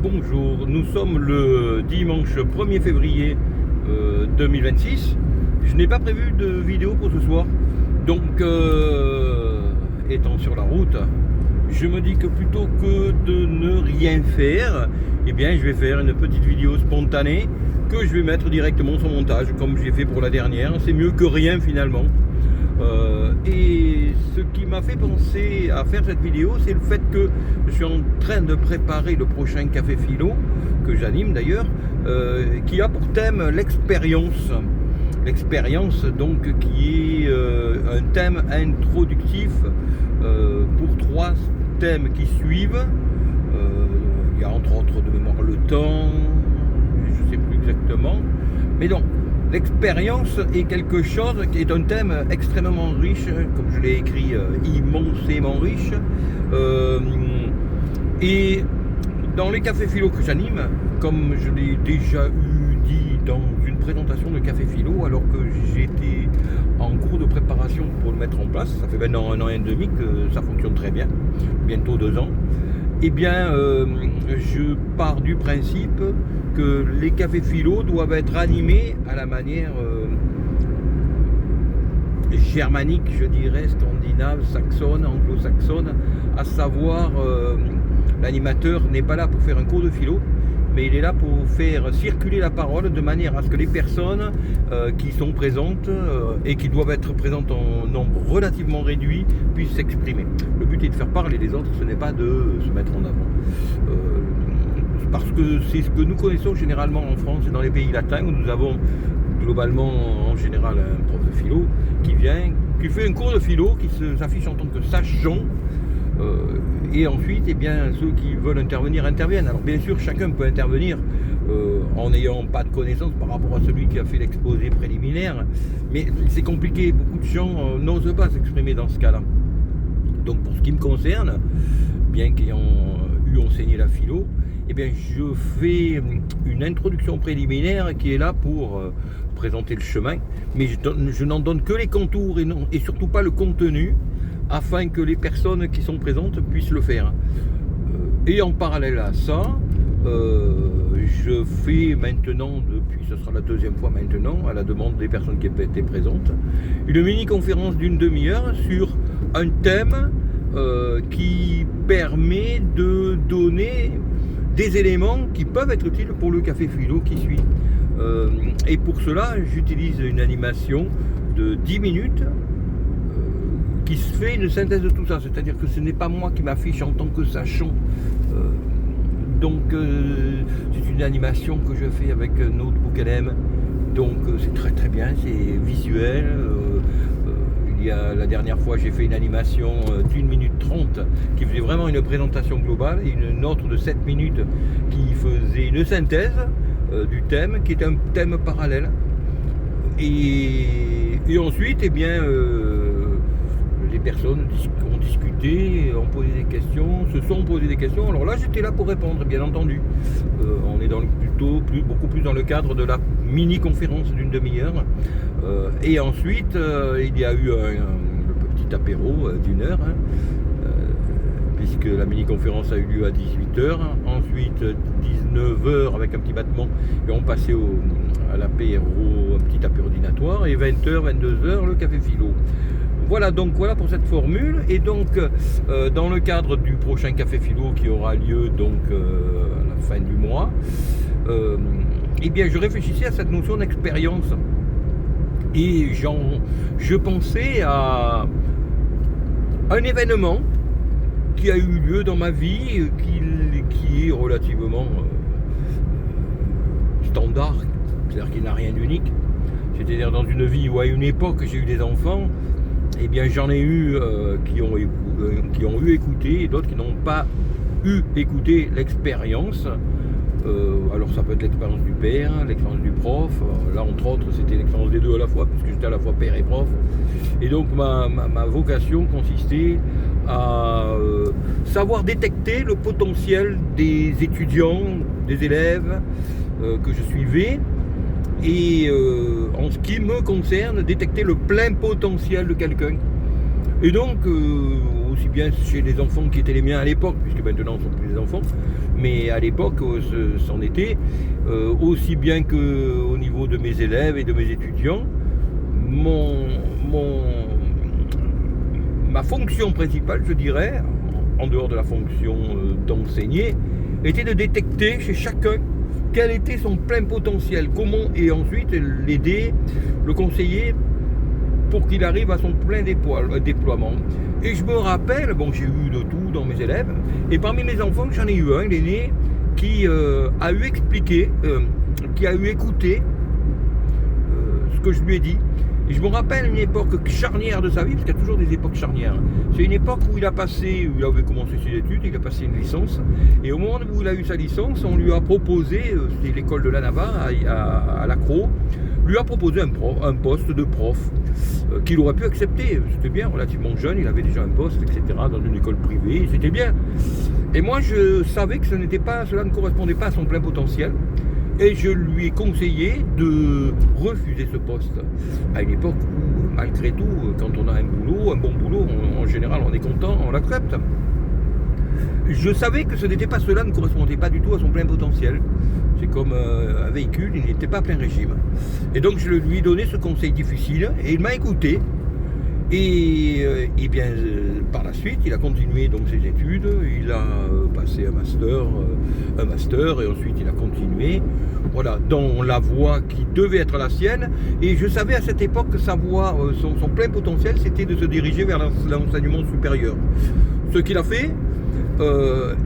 bonjour, nous sommes le dimanche 1er février 2026. Je n'ai pas prévu de vidéo pour ce soir, donc étant sur la route, je me dis que plutôt que de ne rien faire, eh bien je vais faire une petite vidéo spontanée que je vais mettre directement sur montage comme j'ai fait pour la dernière. C'est mieux que rien finalement. Et ce qui m'a fait penser à faire cette vidéo, c'est le fait que je suis en train de préparer le prochain Café Philo, que j'anime d'ailleurs, qui a pour thème l'expérience. L'expérience donc qui est un thème introductif pour 3 thèmes qui suivent. Il y a entre autres de mémoire le temps, je ne sais plus exactement, mais donc l'expérience est quelque chose qui est un thème extrêmement riche, comme je l'ai écrit, immensément riche. Et dans les cafés philo que j'anime, comme je l'ai déjà dit dans une présentation de Café Philo, alors que j'étais en cours de préparation pour le mettre en place, ça fait maintenant 1 an et demi que ça fonctionne très bien, bientôt 2 ans. Eh bien, je pars du principe que les cafés philo doivent être animés à la manière germanique, je dirais, scandinave, saxonne, anglo-saxonne, à savoir l'animateur n'est pas là pour faire un cours de philo, mais il est là pour faire circuler la parole de manière à ce que les personnes qui sont présentes et qui doivent être présentes en nombre relativement réduit puissent s'exprimer. Le but est de faire parler les autres, ce n'est pas de se mettre en avant. Parce que c'est ce que nous connaissons généralement en France et dans les pays latins, où nous avons globalement en général un prof de philo qui vient, qui fait un cours de philo, qui s'affiche en tant que sachant. Et ensuite, eh bien, ceux qui veulent intervenir interviennent. Alors bien sûr, chacun peut intervenir en n'ayant pas de connaissances par rapport à celui qui a fait l'exposé préliminaire, mais c'est compliqué, beaucoup de gens n'osent pas s'exprimer dans ce cas-là. Donc pour ce qui me concerne, bien qu'ayant eu enseigné la philo, eh bien, je fais une introduction préliminaire qui est là pour présenter le chemin, mais je n'en donne que les contours et surtout pas le contenu, afin que les personnes qui sont présentes puissent le faire. Et en parallèle à ça, je fais maintenant, depuis ce sera la 2e fois maintenant, à la demande des personnes qui étaient présentes, une mini-conférence d'une demi-heure sur un thème qui permet de donner des éléments qui peuvent être utiles pour le Café Philo qui suit. Et pour cela, j'utilise une animation de 10 minutes qui se fait une synthèse de tout ça, c'est-à-dire que ce n'est pas moi qui m'affiche en tant que sachant. Donc c'est une animation que je fais avec Notebook LM, donc c'est très très bien, c'est visuel. La dernière fois j'ai fait une animation d'1 minute 30 qui faisait vraiment une présentation globale, et une autre de 7 minutes qui faisait une synthèse du thème, qui est un thème parallèle. Et ensuite, eh bien, les personnes ont discuté, ont posé des questions, se sont posées des questions. Alors là, j'étais là pour répondre, bien entendu. On est beaucoup plus dans le cadre de la mini-conférence d'une demi-heure. Et ensuite, il y a eu le petit apéro d'1 heure, puisque la mini-conférence a eu lieu à 18h. Ensuite, 19h avec un petit battement, et on passait à l'apéro, un petit apéro dînatoire. Et 20h, 22h, le Café Philo. Voilà, donc voilà pour cette formule. Et donc dans le cadre du prochain Café Philo qui aura lieu donc à la fin du mois, eh bien je réfléchissais à cette notion d'expérience, et je pensais à un événement qui a eu lieu dans ma vie, qui est relativement standard, c'est-à-dire qu'il n'a rien d'unique. C'est-à-dire dans une vie où à une époque j'ai eu des enfants, eh bien j'en ai eu qui ont eu écouté, et d'autres qui n'ont pas eu écouté l'expérience. Alors ça peut être l'expérience du père, l'expérience du prof. Là entre autres c'était l'expérience des deux à la fois, puisque j'étais à la fois père et prof. Et donc ma vocation consistait à savoir détecter le potentiel des étudiants, des élèves que je suivais, et en ce qui me concerne, détecter le plein potentiel de quelqu'un. Et donc, au aussi bien chez les enfants qui étaient les miens à l'époque, puisque maintenant ce ne sont plus des enfants, mais à l'époque c'en était, aussi bien qu'au niveau de mes élèves et de mes étudiants. Ma fonction principale, je dirais, en dehors de la fonction d'enseigner, était de détecter chez chacun quel était son plein potentiel, comment, et ensuite l'aider, le conseiller pour qu'il arrive à son plein déploiement. Et je me rappelle, bon, j'ai eu de tout dans mes élèves, et parmi mes enfants, j'en ai eu un, l'aîné, qui a eu expliqué, qui a eu écouté ce que je lui ai dit. Et je me rappelle une époque charnière de sa vie, parce qu'il y a toujours des époques charnières. C'est une époque où il avait commencé ses études, il a passé une licence, et au moment où il a eu sa licence, on lui a proposé, c'était l'école de la Navarre à l'Accro, lui a proposé un poste de prof qu'il aurait pu accepter. C'était bien, relativement jeune, il avait déjà un poste, etc., dans une école privée, c'était bien. Et moi, je savais que cela ne correspondait pas à son plein potentiel. Et je lui ai conseillé de refuser ce poste. À une époque où, malgré tout, quand on a un bon boulot, en général on est content, on l'accepte. Je savais que cela ne correspondait pas du tout à son plein potentiel. C'est comme un véhicule, il n'était pas à plein régime. Et donc je lui ai donné ce conseil difficile et il m'a écouté. Et bien, par la suite, il a continué donc ses études, il a passé un master, et ensuite il a continué, voilà, dans la voie qui devait être la sienne. Et je savais à cette époque que sa voie, son plein potentiel, c'était de se diriger vers l'enseignement supérieur. Ce qu'il a fait,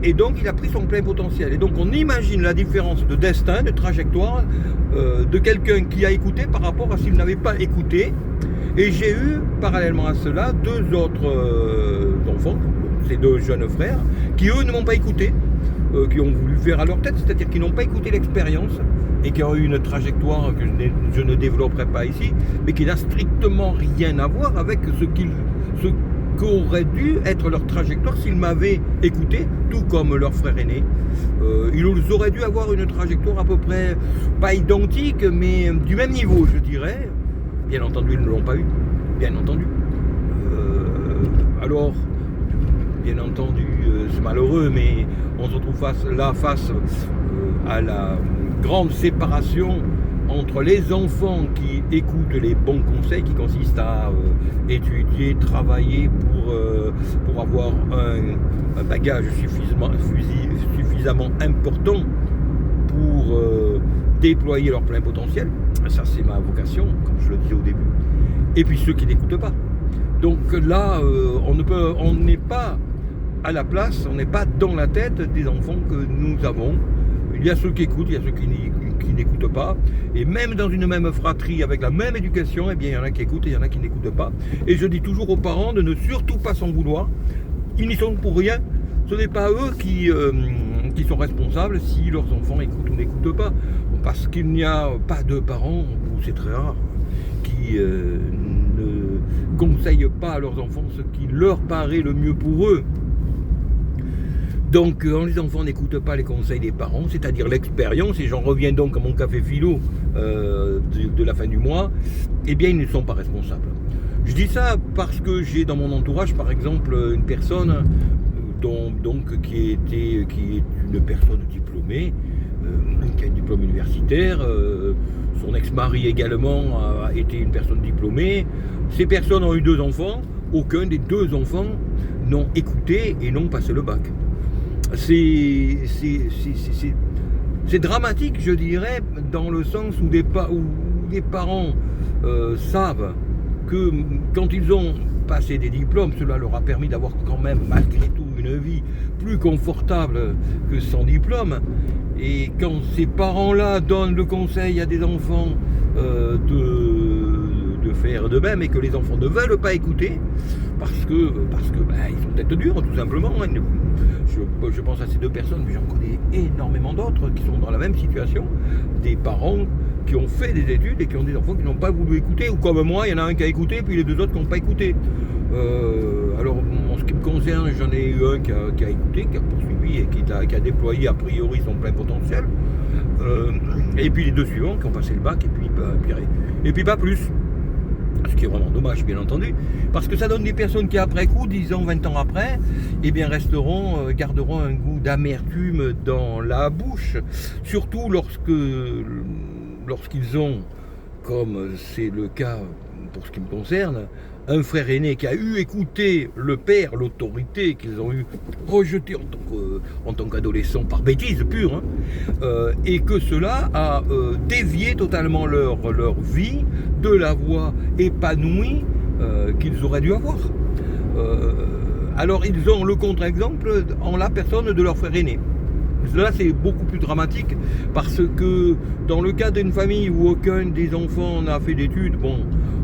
et donc il a pris son plein potentiel. Et donc on imagine la différence de destin, de trajectoire de quelqu'un qui a écouté par rapport à s'il n'avait pas écouté. Et j'ai eu, parallèlement à cela, deux autres enfants, ces deux jeunes frères, qui eux ne m'ont pas écouté, qui ont voulu faire à leur tête, c'est-à-dire qu'ils n'ont pas écouté l'expérience et qui ont eu une trajectoire que je ne développerai pas ici, mais qui n'a strictement rien à voir avec ce qu'aurait dû être leur trajectoire s'ils m'avaient écouté, tout comme leur frère aîné. Ils auraient dû avoir une trajectoire à peu près, pas identique, mais du même niveau, je dirais. Bien entendu, ils ne l'ont pas eu, bien entendu. Alors, bien entendu, c'est malheureux, mais on se retrouve face à la grande séparation entre les enfants qui écoutent les bons conseils, qui consistent à étudier, travailler pour avoir un bagage suffisamment important pour déployer leur plein potentiel. Ça, c'est ma vocation, comme je le disais au début. Et puis ceux qui n'écoutent pas. Donc là, on n'est pas à la place, on n'est pas dans la tête des enfants que nous avons. Il y a ceux qui écoutent, il y a ceux qui n'écoutent pas. Et même dans une même fratrie, avec la même éducation, eh bien, il y en a qui écoutent et il y en a qui n'écoutent pas. Et je dis toujours aux parents de ne surtout pas s'en vouloir. Ils n'y sont pour rien. Ce n'est pas eux qui sont responsables si leurs enfants écoutent ou n'écoutent pas. Parce qu'il n'y a pas de parents, ou c'est très rare, qui ne conseillent pas à leurs enfants ce qui leur paraît le mieux pour eux. Donc, quand les enfants n'écoutent pas les conseils des parents, c'est-à-dire l'expérience, et j'en reviens donc à mon café philo de la fin du mois, eh bien, ils ne sont pas responsables. Je dis ça parce que j'ai dans mon entourage, par exemple, une personne qui est une personne diplômée, qui a un diplôme universitaire, son ex-mari également a été une personne diplômée. Ces personnes ont eu 2 enfants, aucun des 2 enfants n'ont écouté et n'ont passé le bac. C'est dramatique, je dirais, dans le sens où les parents savent que quand ils ont passé des diplômes, cela leur a permis d'avoir quand même, malgré tout, une vie plus confortable que sans diplôme. Et quand ces parents-là donnent le conseil à des enfants de faire de même, et que les enfants ne veulent pas écouter, parce que ils sont tête dure, tout simplement. Je pense à ces 2 personnes, mais j'en connais énormément d'autres qui sont dans la même situation. Des parents qui ont fait des études et qui ont des enfants qui n'ont pas voulu écouter, ou comme moi, il y en a un qui a écouté, puis les 2 autres qui n'ont pas écouté. Alors, en ce qui me concerne, j'en ai eu un qui a écouté, qui a poursuivi et qui a déployé a priori son plein potentiel. Et puis les 2 suivants qui ont passé le bac, et puis pas plus. Ce qui est vraiment dommage, bien entendu, parce que ça donne des personnes qui, après coup, 10 ans, 20 ans après, eh bien, garderont un goût d'amertume dans la bouche, surtout lorsqu'ils ont, comme c'est le cas pour ce qui me concerne, un frère aîné qui a eu écouté le père, l'autorité qu'ils ont eu rejetée en tant qu'adolescent par bêtise pure, hein, et que cela a dévié totalement leur vie de la voie épanouie qu'ils auraient dû avoir. Alors ils ont le contre-exemple en la personne de leur frère aîné. Là, c'est beaucoup plus dramatique parce que dans le cas d'une famille où aucun des enfants n'a fait d'études, bon,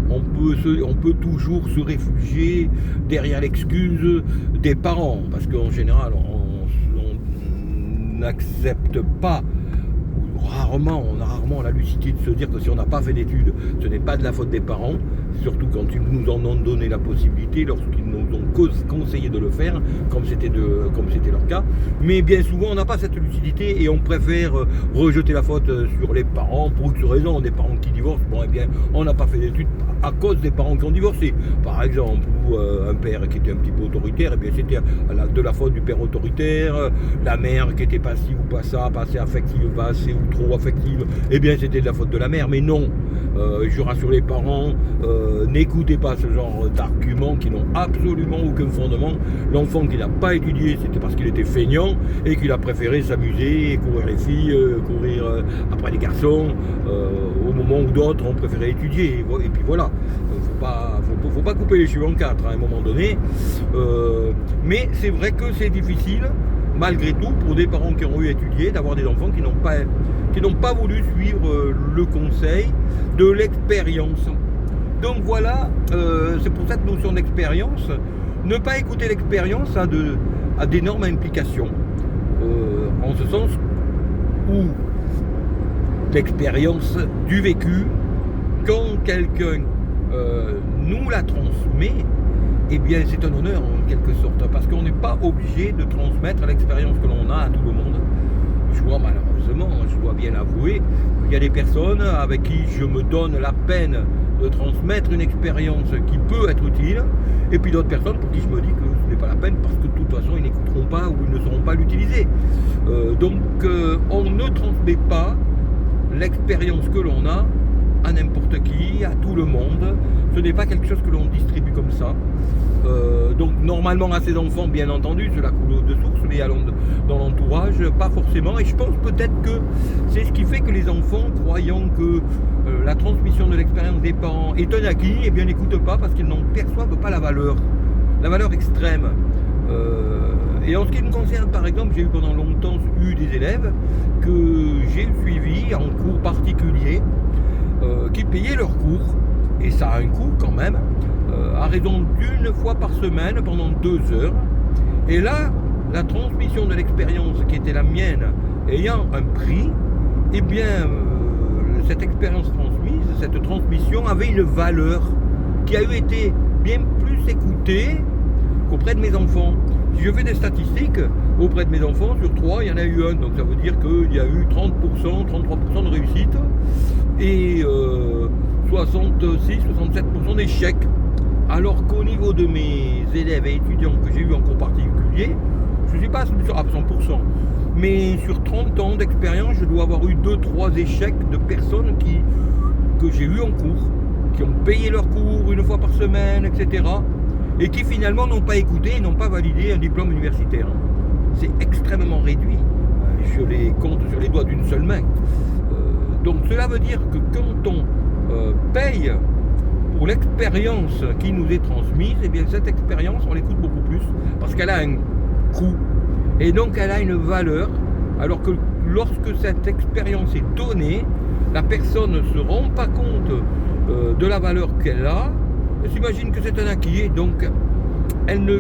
on peut toujours se réfugier derrière l'excuse des parents, parce qu'en général, on n'accepte pas, on a rarement la lucidité de se dire que si on n'a pas fait d'études, ce n'est pas de la faute des parents, surtout quand ils nous en ont donné la possibilité, lorsqu'ils nous ont conseillé de le faire, comme c'était leur cas. Mais bien souvent, on n'a pas cette lucidité et on préfère rejeter la faute sur les parents pour X raison. Des parents qui divorcent, bon, eh bien, on n'a pas fait d'études à cause des parents qui ont divorcé. Par exemple, ou un père qui était un petit peu autoritaire, eh bien, c'était de la faute du père autoritaire. La mère qui était pas ci ou pas ça, pas assez affective, pas assez ou trop affective, eh bien, c'était de la faute de la mère. Mais non, je rassure les parents, n'écoutez pas ce genre d'arguments qui n'ont absolument aucun fondement. L'enfant qui n'a pas étudié, c'était parce qu'il était feignant et qu'il a préféré s'amuser, courir les filles, courir après les garçons, au moment où d'autres ont préféré étudier. Et puis voilà, faut pas couper les cheveux en quatre à un moment donné. Mais c'est vrai que c'est difficile, malgré tout, pour des parents qui ont eu étudié, d'avoir des enfants qui n'ont pas voulu suivre le conseil de l'expérience. Donc voilà, c'est pour cette notion d'expérience. Ne pas écouter l'expérience a d'énormes implications. En ce sens où l'expérience du vécu, quand quelqu'un nous la transmet, eh bien c'est un honneur en quelque sorte, parce qu'on n'est pas obligé de transmettre l'expérience que l'on a à tout le monde. Je dois bien l'avouer, il y a des personnes avec qui je me donne la peine de transmettre une expérience qui peut être utile, et puis d'autres personnes pour qui je me dis que ce n'est pas la peine parce que de toute façon ils n'écouteront pas ou ils ne sauront pas l'utiliser. Donc on ne transmet pas l'expérience que l'on a à n'importe qui, à tout le monde. Ce n'est pas quelque chose que l'on distribue comme ça. Donc normalement à ses enfants, bien entendu, cela coule de source, mais dans l'entourage, pas forcément. Et je pense peut-être que c'est ce qui fait que les enfants, croyant que la transmission de l'expérience des parents est un acquis, eh bien n'écoutent pas parce qu'ils n'en perçoivent pas la valeur extrême. Et en ce qui me concerne, par exemple, j'ai eu pendant longtemps des élèves que j'ai suivis en cours particulier, qui payaient leurs cours, et ça a un coût quand même, à raison d'une fois par semaine pendant 2 heures. Et là, la transmission de l'expérience qui était la mienne ayant un prix, eh bien, cette expérience transmise, cette transmission avait une valeur qui a eu été bien plus écoutée qu'auprès de mes enfants. Si je fais des statistiques, auprès de mes enfants, sur 3, il y en a eu un, donc ça veut dire qu'il y a eu 30%, 33% de réussite et 66-67% d'échecs. Alors qu'au niveau de mes élèves et étudiants que j'ai eu en cours particulier, je ne suis pas à 100%, mais sur 30 ans d'expérience, je dois avoir eu 2-3 échecs de personnes que j'ai eu en cours, qui ont payé leurs cours une fois par semaine, etc. et qui finalement n'ont pas écouté et n'ont pas validé un diplôme universitaire. C'est extrêmement réduit. Je les compte sur les doigts d'une seule main. Donc cela veut dire que quand on paye pour l'expérience qui nous est transmise, et bien cette expérience, on l'écoute beaucoup plus parce qu'elle a un coût et donc elle a une valeur, alors que lorsque cette expérience est donnée, la personne ne se rend pas compte de la valeur qu'elle a, elle s'imagine que c'est un acquis et donc elle ne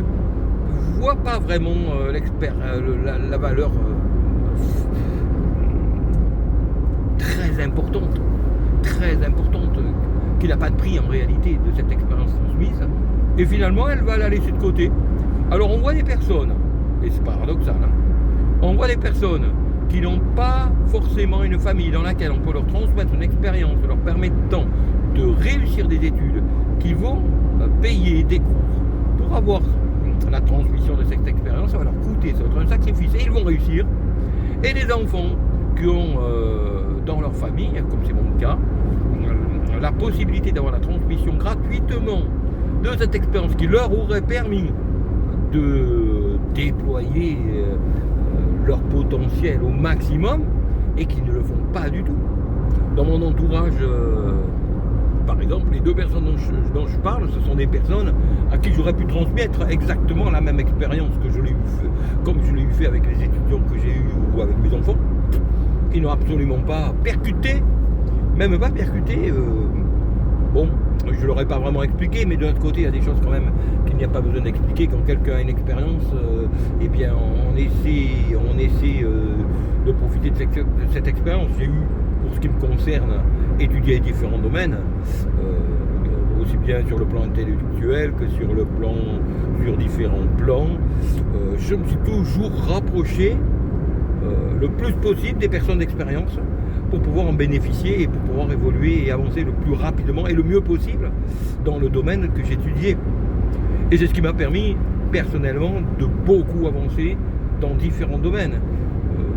voit pas vraiment la valeur très importante, qui n'a pas de prix en réalité de cette expérience transmise, et finalement elle va la laisser de côté. Alors on voit des personnes, et c'est paradoxal, hein, on voit des personnes qui n'ont pas forcément une famille dans laquelle on peut leur transmettre une expérience leur permettant de réussir des études, qui vont payer des cours pour avoir la transmission de cette expérience. Ça va leur coûter, ça va être un sacrifice et ils vont réussir. Et les enfants qui ont dans leur famille, comme c'est mon cas, la possibilité d'avoir la transmission gratuitement de cette expérience qui leur aurait permis de déployer leur potentiel au maximum et qui ne le font pas du tout. Dans mon entourage, par exemple, les 2 personnes dont je parle, ce sont des personnes à qui j'aurais pu transmettre exactement la même expérience que je l'ai eu fait, comme je l'ai eu fait avec les étudiants que j'ai eus ou avec mes enfants, qui n'ont absolument pas percuté, même pas percuté. Bon, je ne l'aurais pas vraiment expliqué, mais de l'autre côté, il y a des choses quand même qu'il n'y a pas besoin d'expliquer. Quand quelqu'un a une expérience, eh bien, on essaie de profiter de cette expérience. J'ai eu, pour ce qui me concerne, étudié différents domaines, aussi bien sur le plan intellectuel que sur différents plans. Je me suis toujours rapproché le plus possible des personnes d'expérience pour pouvoir en bénéficier et pour pouvoir évoluer et avancer le plus rapidement et le mieux possible dans le domaine que j'étudiais. Et c'est ce qui m'a permis personnellement de beaucoup avancer dans différents domaines.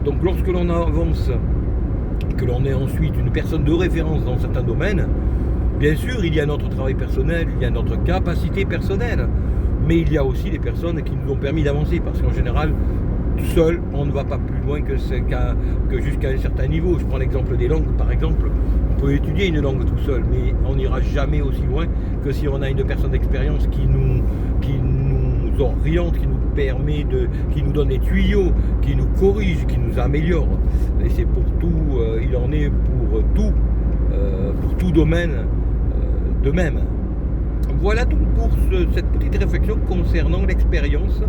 Donc lorsque l'on avance, que l'on est ensuite une personne de référence dans certains domaines, bien sûr il y a notre travail personnel, il y a notre capacité personnelle, mais il y a aussi des personnes qui nous ont permis d'avancer, parce qu'en général, seul, on ne va pas plus loin que jusqu'à un certain niveau. Je prends l'exemple des langues, par exemple. On peut étudier une langue tout seul, mais on n'ira jamais aussi loin que si on a une personne d'expérience qui nous oriente, qui nous permet qui nous donne des tuyaux, qui nous corrige, qui nous améliore. Et c'est pour tout, il en est pour tout domaine de même. Voilà donc pour cette petite réflexion concernant l'expérience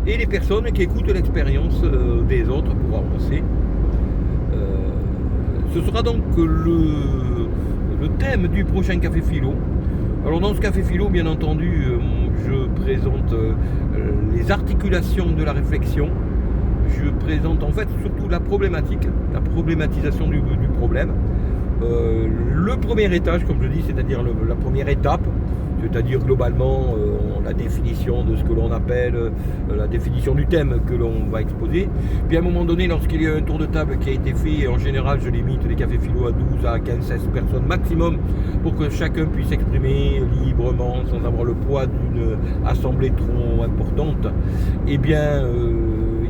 et les personnes qui écoutent l'expérience des autres pour avancer. Ce sera donc le thème du prochain Café Philo. Alors dans ce Café Philo, bien entendu, je présente les articulations de la réflexion. Je présente en fait surtout la problématisation du problème. Le premier étage, comme je dis, c'est-à-dire la première étape, c'est-à-dire globalement la définition de ce que l'on appelle la définition du thème que l'on va exposer. Puis à un moment donné, lorsqu'il y a un tour de table qui a été fait, en général je limite les cafés philo à 12 à 15-16 personnes maximum pour que chacun puisse s'exprimer librement sans avoir le poids d'une assemblée trop importante. Et bien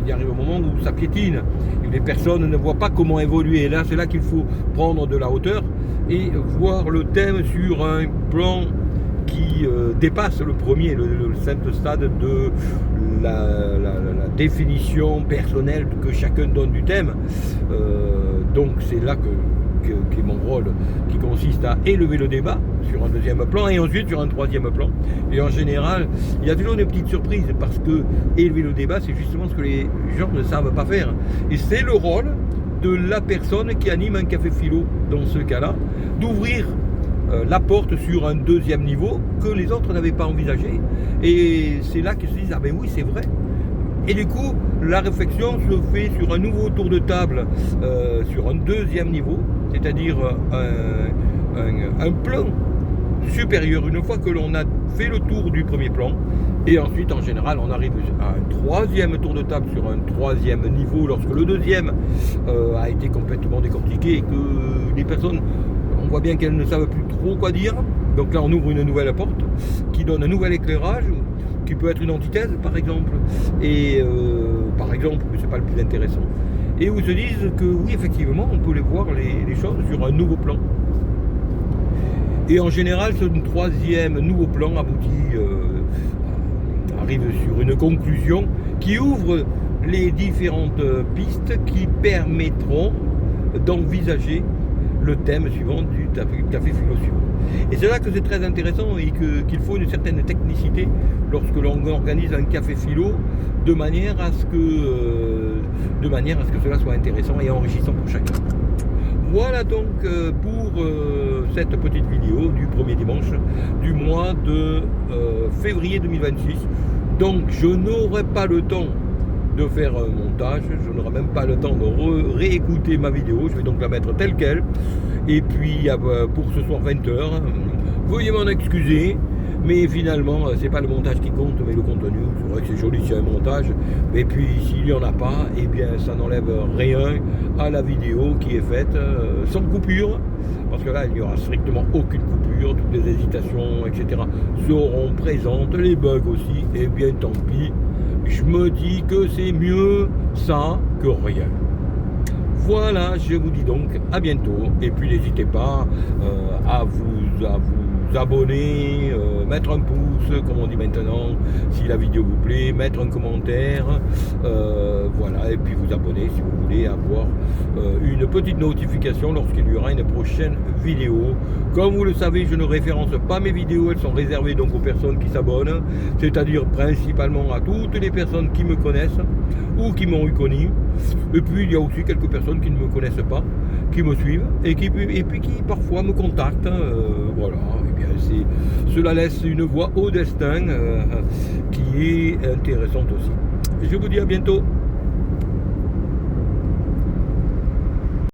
il arrive un moment où ça piétine et les personnes ne voient pas comment évoluer. Et là, c'est là qu'il faut prendre de la hauteur et voir le thème sur un plan qui dépasse le premier, le simple stade de la définition personnelle que chacun donne du thème. Donc c'est là qu'est mon rôle, qui consiste à élever le débat sur un deuxième plan et ensuite sur un troisième plan. Et en général, il y a toujours des petites surprises parce que élever le débat, c'est justement ce que les gens ne savent pas faire. Et c'est le rôle de la personne qui anime un café philo, dans ce cas-là, d'ouvrir la porte sur un deuxième niveau que les autres n'avaient pas envisagé. Et c'est là qu'ils se disent, ah ben oui, c'est vrai. Et du coup, la réflexion se fait sur un nouveau tour de table, sur un deuxième niveau, c'est-à-dire un plan supérieur, une fois que l'on a fait le tour du premier plan. Et ensuite, en général, on arrive à un troisième tour de table sur un troisième niveau, lorsque le deuxième a été complètement décortiqué et que les personnes, on voit bien qu'elles ne savent plus trop quoi dire. Donc là, on ouvre une nouvelle porte qui donne un nouvel éclairage, qui peut être une antithèse, par exemple. Et par exemple, mais c'est pas le plus intéressant. Et où ils se disent que oui, effectivement, on peut les voir les choses sur un nouveau plan. Et en général, ce troisième nouveau plan arrive sur une conclusion qui ouvre les différentes pistes qui permettront d'envisager le thème suivant du café philo suivant. Et c'est là que c'est très intéressant et qu'il faut une certaine technicité lorsque l'on organise un café philo de manière à ce que cela soit intéressant et enrichissant pour chacun. Voilà donc pour cette petite vidéo du premier dimanche du mois de février 2026. Donc je n'aurai pas le temps de faire un montage, je n'aurai même pas le temps de réécouter ma vidéo, je vais donc la mettre telle quelle. Et puis pour ce soir 20h, veuillez m'en excuser, mais finalement c'est pas le montage qui compte mais le contenu. C'est vrai que c'est joli s'il y a un montage, mais puis s'il n'y en a pas, eh bien ça n'enlève rien à la vidéo qui est faite sans coupure, parce que là il n'y aura strictement aucune coupure, toutes les hésitations etc seront présentes, les bugs aussi, et bien tant pis, je me dis que c'est mieux ça que rien. Voilà, je vous dis donc à bientôt. Et puis n'hésitez pas à vous abonner, mettre un pouce, comme on dit maintenant, si la vidéo vous plaît, mettre un commentaire, voilà, et puis vous abonner si vous voulez avoir une petite notification lorsqu'il y aura une prochaine vidéo. Comme vous le savez, je ne référence pas mes vidéos, elles sont réservées donc aux personnes qui s'abonnent, c'est-à-dire principalement à toutes les personnes qui me connaissent ou qui m'ont connu. Et puis il y a aussi quelques personnes qui ne me connaissent pas, qui me suivent et puis qui parfois me contactent. Voilà, et bien cela laisse une voie au destin qui est intéressante aussi. Je vous dis à bientôt.